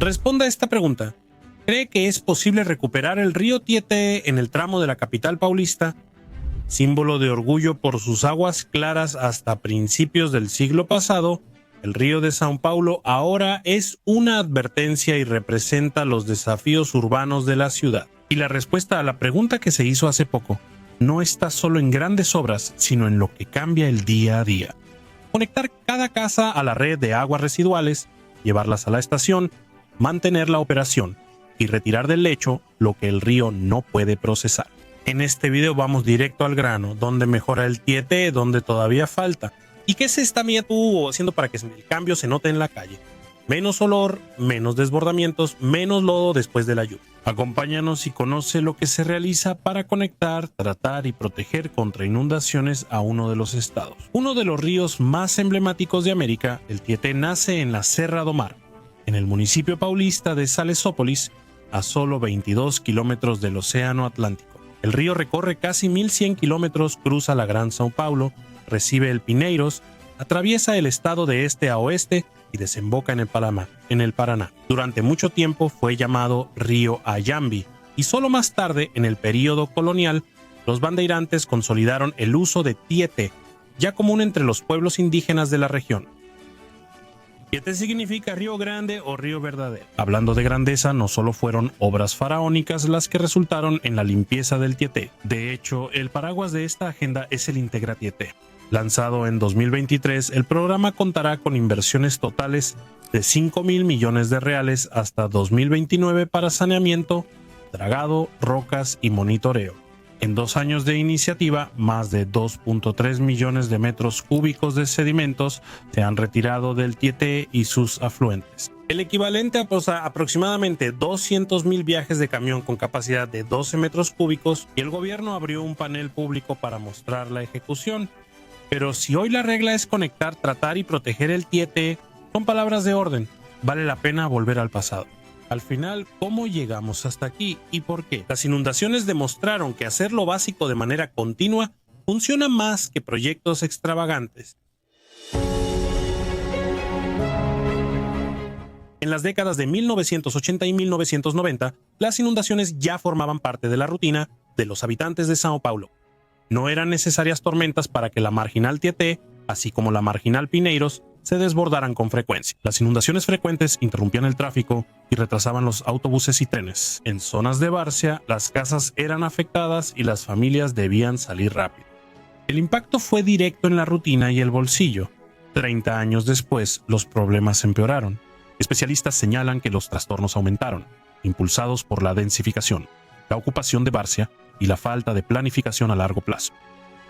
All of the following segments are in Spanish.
Responda a esta pregunta. ¿Cree que es posible recuperar el río Tietê en el tramo de la capital paulista? Símbolo de orgullo por sus aguas claras hasta principios del siglo pasado, el río de São Paulo ahora es una advertencia y representa los desafíos urbanos de la ciudad. Y la respuesta a la pregunta que se hizo hace poco no está solo en grandes obras, sino en lo que cambia el día a día. Conectar cada casa a la red de aguas residuales, llevarlas a la estación, mantener la operación y retirar del lecho lo que el río no puede procesar. En este video vamos directo al grano, donde mejora el Tietê, donde todavía falta. ¿Y qué se está haciendo para que el cambio se note en la calle? Menos olor, menos desbordamientos, menos lodo después de la lluvia. Acompáñanos y conoce lo que se realiza para conectar, tratar y proteger contra inundaciones a uno de los estados. Uno de los ríos más emblemáticos de América, el Tietê nace en la Serra do Mar, en el municipio paulista de Salesópolis, a solo 22 kilómetros del Océano Atlántico. El río recorre casi 1100 kilómetros, cruza la Gran São Paulo, recibe el Pinheiros, atraviesa el estado de este a oeste y desemboca en el Paraná. Durante mucho tiempo fue llamado Río Ayambi y solo más tarde, en el período colonial, los bandeirantes consolidaron el uso de Tietê, ya común entre los pueblos indígenas de la región. Tietê significa río grande o río verdadero. Hablando de grandeza, no solo fueron obras faraónicas las que resultaron en la limpieza del Tietê. De hecho, el paraguas de esta agenda es el Integra Tietê. Lanzado en 2023, el programa contará con inversiones totales de 5.000 millones de reales hasta 2029 para saneamiento, dragado, rocas y monitoreo. En 2 años de iniciativa, más de 2.3 millones de metros cúbicos de sedimentos se han retirado del Tietê y sus afluentes. El equivalente a aproximadamente 200.000 viajes de camión con capacidad de 12 metros cúbicos, y el gobierno abrió un panel público para mostrar la ejecución. Pero si hoy la regla es conectar, tratar y proteger el Tietê, son palabras de orden. Vale la pena volver al pasado. Al final, ¿cómo llegamos hasta aquí y por qué? Las inundaciones demostraron que hacer lo básico de manera continua funciona más que proyectos extravagantes. En las décadas de 1980 y 1990, las inundaciones ya formaban parte de la rutina de los habitantes de São Paulo. No eran necesarias tormentas para que la marginal Tietê, así como la marginal Pinheiros, se desbordaran con frecuencia. Las inundaciones frecuentes interrumpían el tráfico y retrasaban los autobuses y trenes. En zonas de várzea, las casas eran afectadas y las familias debían salir rápido. El impacto fue directo en la rutina y el bolsillo. 30 años después, los problemas empeoraron. Especialistas señalan que los trastornos aumentaron, impulsados por la densificación, la ocupación de várzea y la falta de planificación a largo plazo.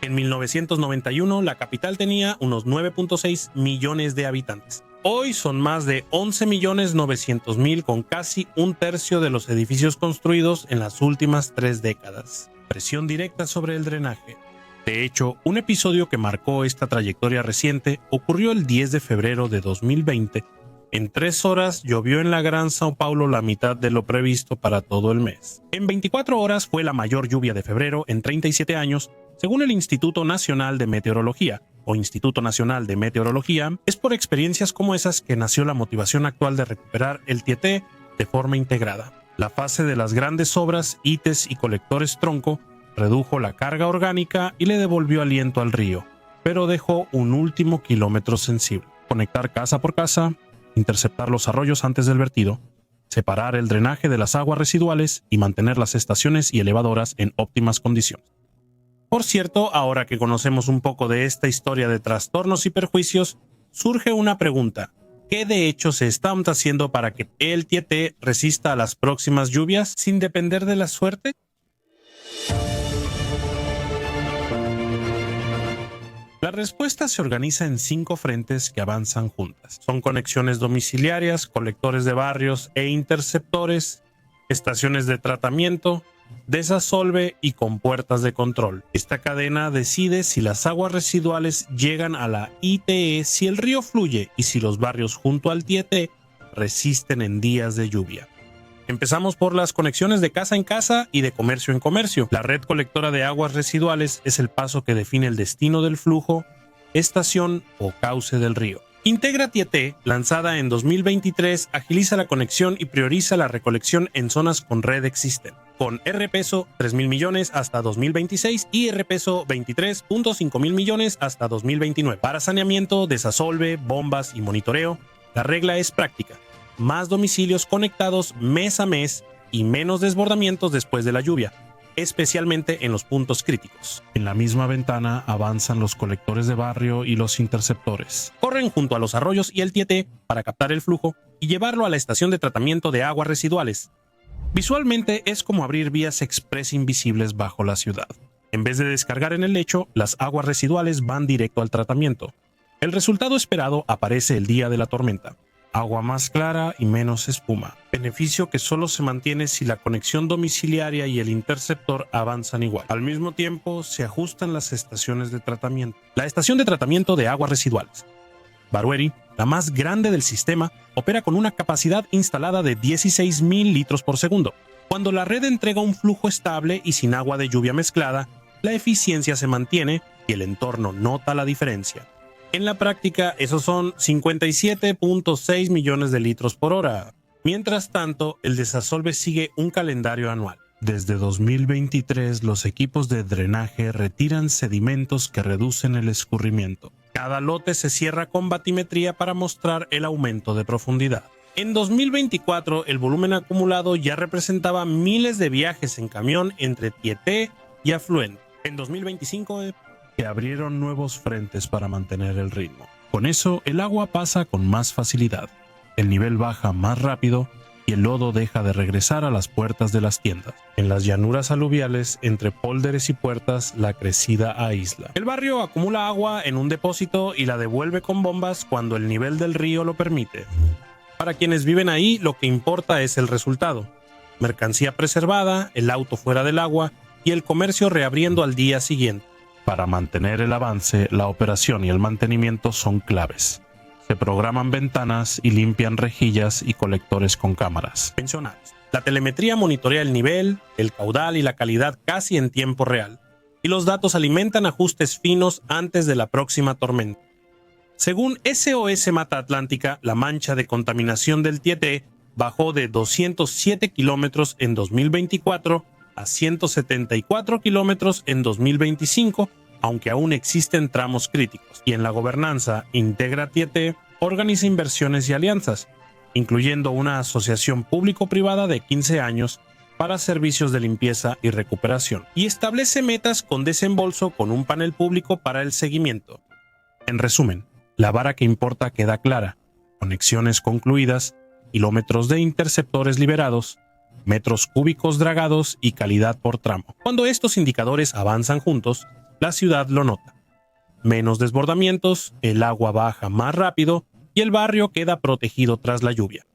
En 1991, la capital tenía unos 9.6 millones de habitantes. Hoy son más de 11.900.000, con casi un tercio de los edificios construidos en las últimas 3 décadas. Presión directa sobre el drenaje. De hecho, un episodio que marcó esta trayectoria reciente ocurrió el 10 de febrero de 2020. En 3 horas llovió en la Gran São Paulo la mitad de lo previsto para todo el mes. En 24 horas fue la mayor lluvia de febrero en 37 años, según el Instituto Nacional de Meteorología, o Instituto Nacional de Meteorología. Es por experiencias como esas que nació la motivación actual de recuperar el Tietê de forma integrada. La fase de las grandes obras, ITES y colectores tronco redujo la carga orgánica y le devolvió aliento al río, pero dejó un último kilómetro sensible. Conectar casa por casa, interceptar los arroyos antes del vertido, separar el drenaje de las aguas residuales y mantener las estaciones y elevadoras en óptimas condiciones. Por cierto, ahora que conocemos un poco de esta historia de trastornos y perjuicios, surge una pregunta. ¿Qué de hecho se está haciendo para que el Tietê resista a las próximas lluvias sin depender de la suerte? La respuesta se organiza en 5 frentes que avanzan juntas. Son conexiones domiciliarias, colectores de barrios e interceptores, estaciones de tratamiento, desasolve y compuertas de control. Esta cadena decide si las aguas residuales llegan a la ITE, si el río fluye y si los barrios junto al Tietê resisten en días de lluvia. Empezamos por las conexiones de casa en casa y de comercio en comercio. La red colectora de aguas residuales es el paso que define el destino del flujo, estación o cauce del río. Integra Tieté, lanzada en 2023, agiliza la conexión y prioriza la recolección en zonas con red existente, con R-Peso 3.000 millones hasta 2026 y R-Peso 23.5 mil millones hasta 2029. Para saneamiento, desasolve, bombas y monitoreo, la regla es práctica: más domicilios conectados mes a mes y menos desbordamientos después de la lluvia, especialmente en los puntos críticos. En la misma ventana avanzan los colectores de barrio y los interceptores. Corren junto a los arroyos y el Tieté para captar el flujo y llevarlo a la estación de tratamiento de aguas residuales. Visualmente es como abrir vías express invisibles bajo la ciudad. En vez de descargar en el lecho, las aguas residuales van directo al tratamiento. El resultado esperado aparece el día de la tormenta: agua más clara y menos espuma, beneficio que solo se mantiene si la conexión domiciliaria y el interceptor avanzan igual. Al mismo tiempo, se ajustan las estaciones de tratamiento. La estación de tratamiento de aguas residuales Barueri, la más grande del sistema, opera con una capacidad instalada de 16.000 litros por segundo. Cuando la red entrega un flujo estable y sin agua de lluvia mezclada, la eficiencia se mantiene y el entorno nota la diferencia. En la práctica, esos son 57.6 millones de litros por hora. Mientras tanto, el desasolve sigue un calendario anual. Desde 2023, los equipos de drenaje retiran sedimentos que reducen el escurrimiento. Cada lote se cierra con batimetría para mostrar el aumento de profundidad. En 2024, el volumen acumulado ya representaba miles de viajes en camión entre Tieté y afluente. En 2025, que abrieron nuevos frentes para mantener el ritmo. Con eso, el agua pasa con más facilidad, el nivel baja más rápido y el lodo deja de regresar a las puertas de las tiendas. En las llanuras aluviales, entre pólderes y puertas, la crecida aísla. El barrio acumula agua en un depósito y la devuelve con bombas cuando el nivel del río lo permite. Para quienes viven ahí, lo que importa es el resultado: mercancía preservada, el auto fuera del agua y el comercio reabriendo al día siguiente. Para mantener el avance, la operación y el mantenimiento son claves. Se programan ventanas y limpian rejillas y colectores con cámaras. Pensionados. La telemetría monitorea el nivel, el caudal y la calidad casi en tiempo real, y los datos alimentan ajustes finos antes de la próxima tormenta. Según SOS Mata Atlántica, la mancha de contaminación del Tieté bajó de 207 kilómetros en 2024 a 174 kilómetros en 2025, aunque aún existen tramos críticos. Y en la gobernanza, Integra Tieté organiza inversiones y alianzas, incluyendo una asociación público-privada de 15 años para servicios de limpieza y recuperación, y establece metas con desembolso con un panel público para el seguimiento. En resumen, la vara que importa queda clara: conexiones concluidas, kilómetros de interceptores liberados, metros cúbicos dragados y calidad por tramo. Cuando estos indicadores avanzan juntos, la ciudad lo nota: menos desbordamientos, el agua baja más rápido y el barrio queda protegido tras la lluvia.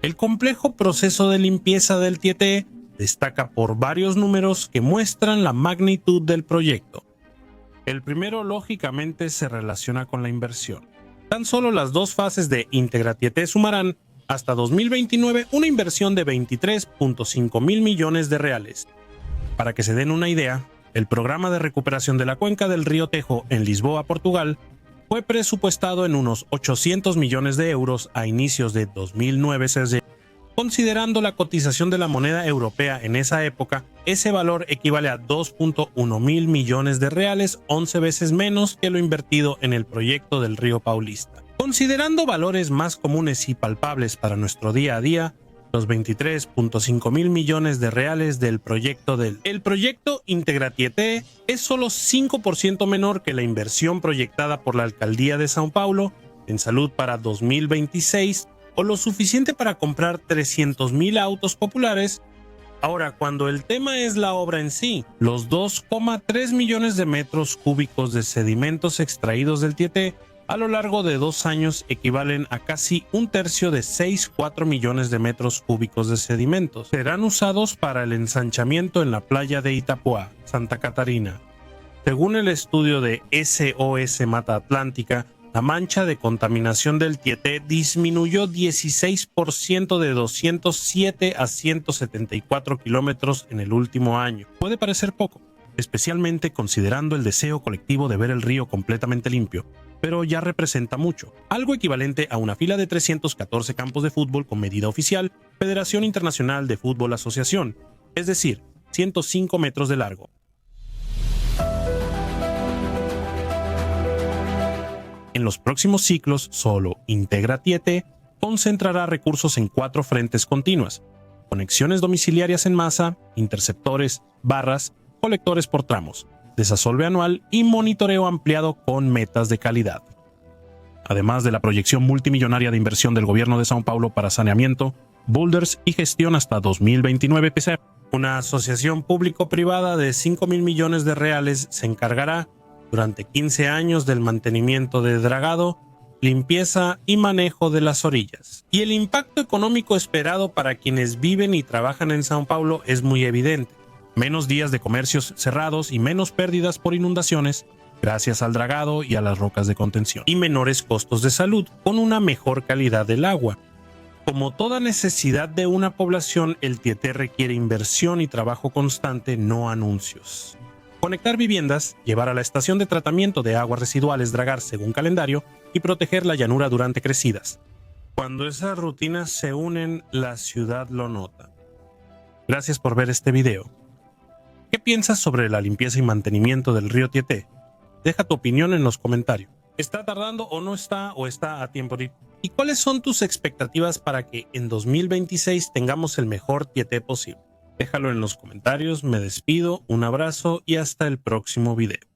El complejo proceso de limpieza del Tieté destaca por varios números que muestran la magnitud del proyecto. El primero, lógicamente, se relaciona con la inversión. Tan solo las dos fases de Integra Tieté sumarán, hasta 2029, una inversión de 23.5 mil millones de reales. Para que se den una idea, el programa de recuperación de la cuenca del río Tejo en Lisboa, Portugal, fue presupuestado en unos 800 millones de euros a inicios de 2009. Considerando la cotización de la moneda europea en esa época, ese valor equivale a 2.1 mil millones de reales, 11 veces menos que lo invertido en el proyecto del Río Paulista. Considerando valores más comunes y palpables para nuestro día a día, los 23.5 mil millones de reales del proyecto El proyecto Integra Tieté es solo 5% menor que la inversión proyectada por la Alcaldía de São Paulo en salud para 2026, o lo suficiente para comprar 300,000 autos populares. Ahora, cuando el tema es la obra en sí, los 2,3 millones de metros cúbicos de sedimentos extraídos del Tieté a lo largo de 2 años equivalen a casi un tercio de 6,4 millones de metros cúbicos de sedimentos. Serán usados para el ensanchamiento en la playa de Itapuá, Santa Catarina. Según el estudio de SOS Mata Atlántica, la mancha de contaminación del Tieté disminuyó 16% de 207 a 174 kilómetros en el último año. Puede parecer poco, especialmente considerando el deseo colectivo de ver el río completamente limpio, pero ya representa mucho, algo equivalente a una fila de 314 campos de fútbol con medida oficial, Federación Internacional de Fútbol Asociación, es decir, 105 metros de largo. En los próximos ciclos, solo Integra Tietê concentrará recursos en 4 frentes continuas: conexiones domiciliarias en masa, interceptores, barras, colectores por tramos, desasolve anual y monitoreo ampliado con metas de calidad. Además de la proyección multimillonaria de inversión del gobierno de São Paulo para saneamiento, boulders y gestión hasta 2029 PC, una asociación público-privada de 5.000 millones de reales se encargará durante 15 años del mantenimiento de dragado, limpieza y manejo de las orillas. Y el impacto económico esperado para quienes viven y trabajan en São Paulo es muy evidente. Menos días de comercios cerrados y menos pérdidas por inundaciones, gracias al dragado y a las rocas de contención. Y menores costos de salud, con una mejor calidad del agua. Como toda necesidad de una población, el Tietê requiere inversión y trabajo constante, no anuncios. Conectar viviendas, llevar a la estación de tratamiento de aguas residuales dragar según calendario y proteger la llanura durante crecidas. Cuando esas rutinas se unen, la ciudad lo nota. Gracias por ver este video. ¿Qué piensas sobre la limpieza y mantenimiento del río Tietê? Deja tu opinión en los comentarios. ¿Está tardando o no está, o está a tiempo de...? ¿Y cuáles son tus expectativas para que en 2026 tengamos el mejor Tietê posible? Déjalo en los comentarios, me despido, un abrazo y hasta el próximo video.